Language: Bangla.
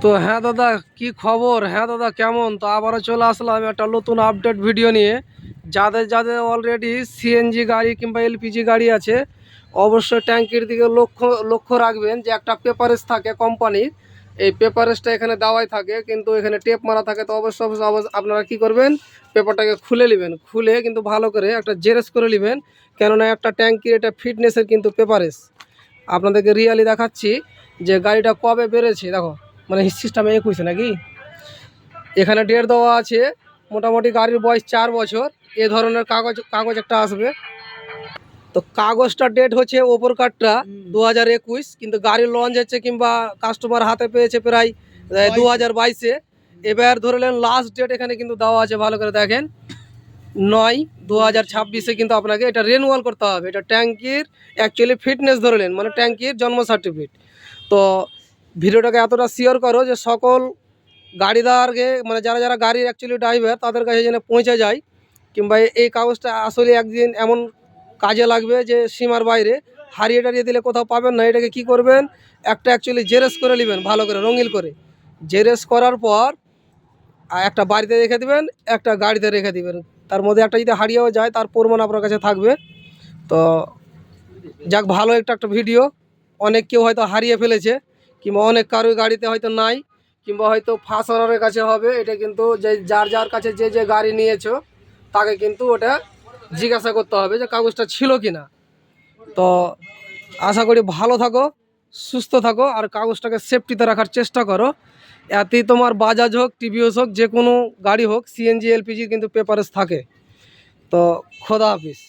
তো হ্যাঁ দাদা, কি খবর? হ্যাঁ দাদা, কেমন? তো আবারও চলে আসলাম একটা নতুন আপডেট ভিডিও নিয়ে। যাদের যাদের অলরেডি সিএনজি গাড়ি কিংবা এলপিজি গাড়ি আছে, অবশ্যই ট্যাঙ্কির দিকে লক্ষ্য লক্ষ্য রাখবেন যে একটা পেপারেস থাকে কোম্পানির। এই পেপারেসটা এখানে দেওয়াই থাকে, কিন্তু এখানে টেপ মারা থাকে। তো অবশ্যই আপনারা কি করবেন, পেপারটাকে খুলে নেবেন, খুলে কিন্তু ভালো করে একটা জেরক্স করে নেবেন। কেননা একটা ট্যাঙ্কির এটা ফিটনেসের কিন্তু পেপারেস। আপনাদেরকে রিয়ালি দেখাচ্ছি যে গাড়িটা কবে বেড়েছে। দেখো, মানে সিস্টেমে 21 নাকি, এখানে ডেট দেওয়া আছে। মোটামুটি গাড়ির বয়স 4 বছর। এ ধরনের কাগজ কাগজ একটা আসবে। তো কাগজটা ডেট হচ্ছে ওপর কার্ডটা 2021, কিন্তু গাড়ির লঞ্চ হচ্ছে কিংবা কাস্টমার হাতে পেয়েছে প্রায় 2022-এ। এবার ধরলেন লাস্ট ডেট এখানে কিন্তু দেওয়া আছে, ভালো করে দেখেন, 9/2026-এ কিন্তু আপনাকে এটা রেনুয়াল করতে হবে। এটা ট্যাঙ্কির অ্যাকচুয়ালি ফিটনেস ধরলেন, মানে ট্যাঙ্কির জন্ম সার্টিফিকেট। তো ভিডিওটাকে এতটা শেয়ার করো যে সকল গাড়িদারকে, মানে যারা যারা গাড়ির অ্যাকচুয়ালি ড্রাইভার, তাদের কাছে যেন পৌঁছে যায়। কিংবা এই কাগজটা আসলে একদিন এমন কাজে লাগবে যে সীমার বাইরে, হারিয়ে টারিয়ে দিলে কোথাও পাবেন না। এটাকে কি করবেন, একটা অ্যাকচুয়ালি জেরক্স করে নেবেন, ভালো করে রঙিন করে। জেরক্স করার পর একটা বাড়িতে রেখে দিবেন, একটা গাড়িতে রেখে দিবেন। তার মধ্যে একটা যদি হারিয়েও যায়, তার প্রমাণ আপনার কাছে থাকবে। তো যাক, ভালো একটা ভিডিও। অনেক কেউ হয়তো হারিয়ে ফেলেছে, কিংবা অনেক কারোর গাড়িতে হয়তো নাই, কিংবা হয়তো ফার্স্ট ওনারের কাছে হবে। এটা কিন্তু যে যার যার কাছে যে যে গাড়ি নিয়েছো, তাকে কিন্তু ওটা জিজ্ঞাসা করতে হবে যে কাগজটা ছিল কি না। তো আশা করি ভালো থাকো, সুস্থ থাকো, আর কাগজটাকে সেফটিতে রাখার চেষ্টা করো। এতেই তোমার বাজাজ হোক, টিভিএস হোক, যে কোনো গাড়ি হোক, সিএনজি এলপিজি কিন্তু পেপারেস থাকে। তো খোদা হাফিজ।